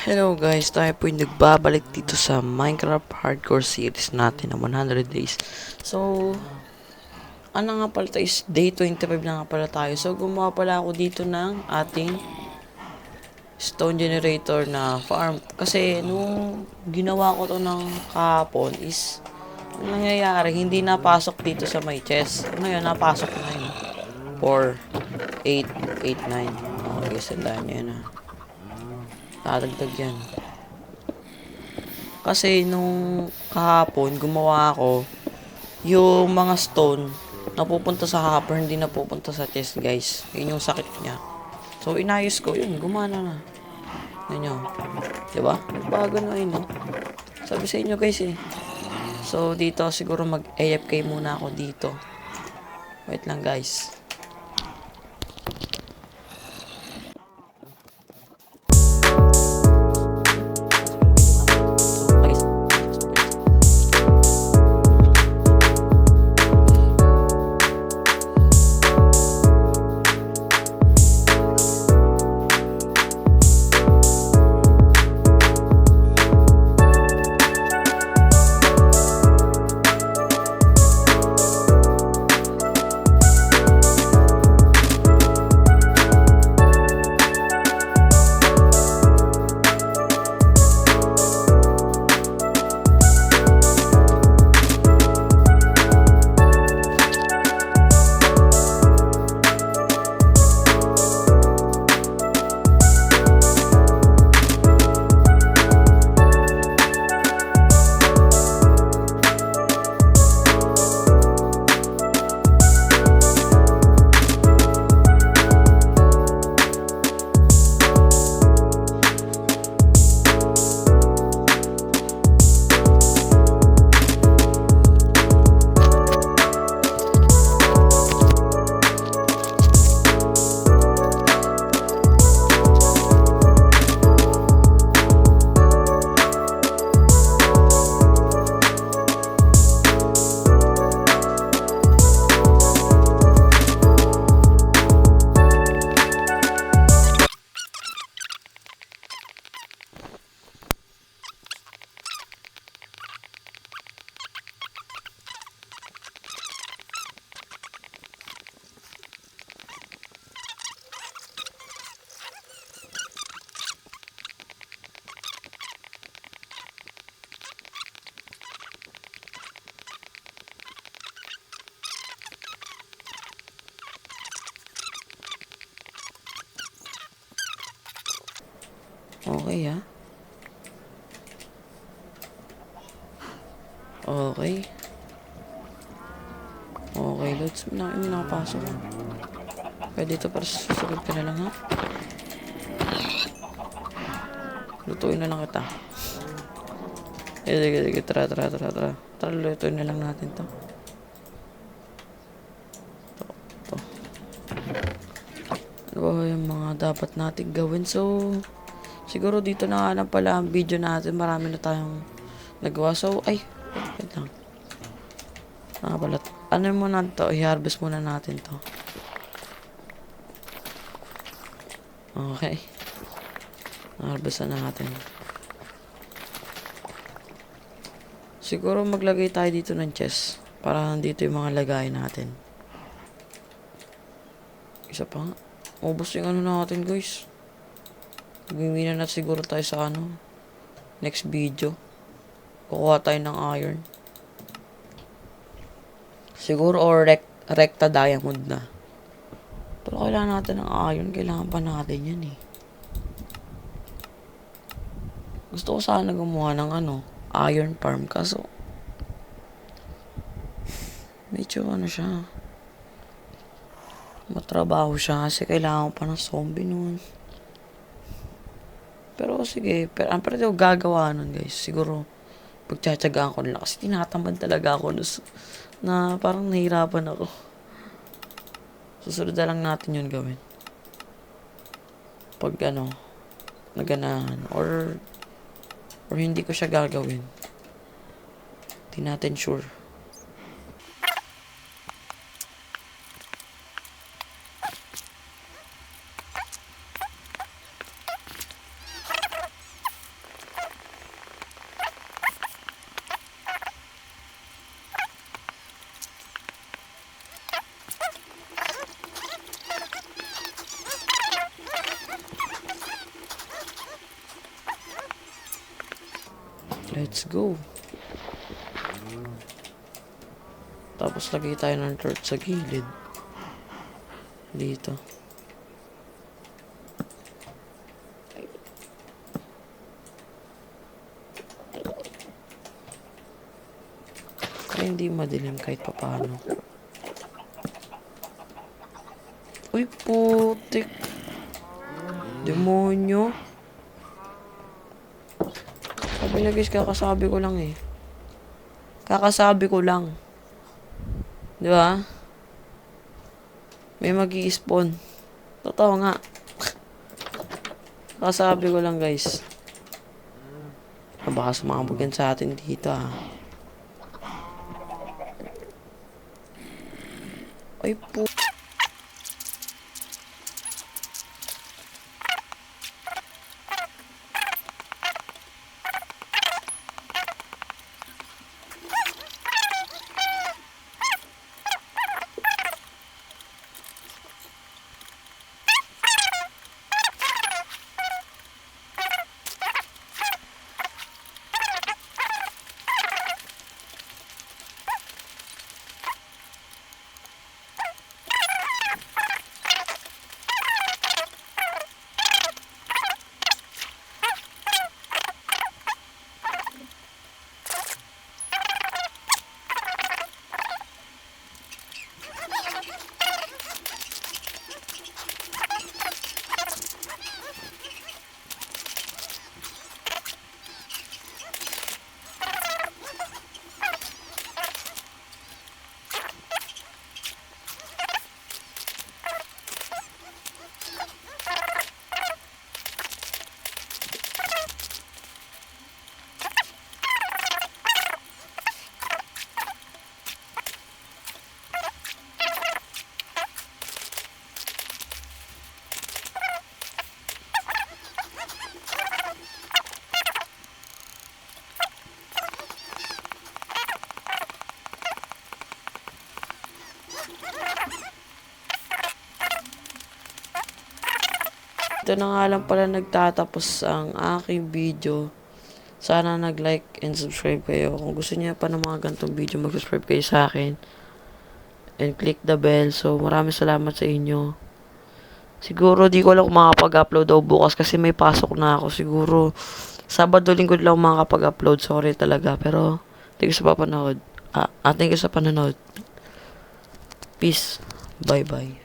Hello guys, tayo po yung nagbabalik dito sa Minecraft Hardcore series natin na 100 days. So, ano nga pala tayo is day 25 na nga pala tayo. So, gumawa pala ako dito ng ating stone generator na farm. Kasi, nung ginawa ko to ng kahapon is, ang nangyayari, hindi napasok dito sa my chest. Ngayon, napasok na yun. 4, 8, 8, 9. Okay, sandaan nyo yun ha. Tatagdag yan. Kasi nung kahapon, gumawa ako, yung mga stone, napupunta sa hopper, hindi napupunta sa chest, guys. Yun yung sakit niya. So, inayos ko, yun, gumana na. Yun yun. Diba? Nagbago na yun, no? Sabi sa inyo, guys, eh. So, dito, siguro mag-AFK muna ako dito. Wait lang, guys. Okay, ha? Okay. Okay, loads. May nakapasok. Pwede ito para susunod ka na lang, ha? Lutuin na lang kita. Sige, tara. Tara, lutuin na lang natin to. Ito. Ano ba yung mga dapat natin gawin? So, siguro dito na nga lang pala ang video natin. Marami na tayong nagawa. So, ay, wait lang. Pala. Ano muna to? I-harvest muna natin to. Okay. Harvest na natin. Siguro maglagay tayo dito ng chest. Para nandito yung mga lagay natin. Isa pa nga. Ubus yung ano natin, guys. Gawin na siguro tayo sa ano. Next video. Kukuha tayo ng iron. Siguro or recta diamond na. Pero kailangan natin ng iron. Kailangan pa natin yan eh. Gusto ko sana gumawa ng ano, iron farm. Kaso, medyo ano siya. Matrabaho siya kasi kailangan pa ng zombie nun. Pero sige, pero ako gagawa nun, guys. Siguro, pagtsatsagaan ko nila. Kasi tinatamad talaga ako na parang nahihirapan ako. Susunod na lang natin yun gawin. Pag ano, naganahan. Or hindi ko siya gagawin. Hindi natin sure. Let's go. Tapos lagay tayo ng torch sa gilid. Dito. Kaya hindi madilim kahit papaano. Uy, putik. Demonyo. Sabi na guys, kakasabi ko lang eh. Kakasabi ko lang. Di ba? May mag-i-spawn. Totoo nga. Kakasabi ko lang guys. Baka sumabog yan sa atin dito ah. Ay po. Ito na nga lang pala nagtatapos ang aking video. Sana nag-like and subscribe kayo. Kung gusto niyo pa ng mga ganitong video, mag-subscribe kayo sa akin. And click the bell. So, maraming salamat sa inyo. Siguro, di ko lang makapag-upload daw bukas kasi may pasok na ako. Siguro, Sabado, Linggo lang makapag-upload. Sorry talaga. Pero, thank you sa papanood. Thank you sa panonood. Peace. Bye-bye.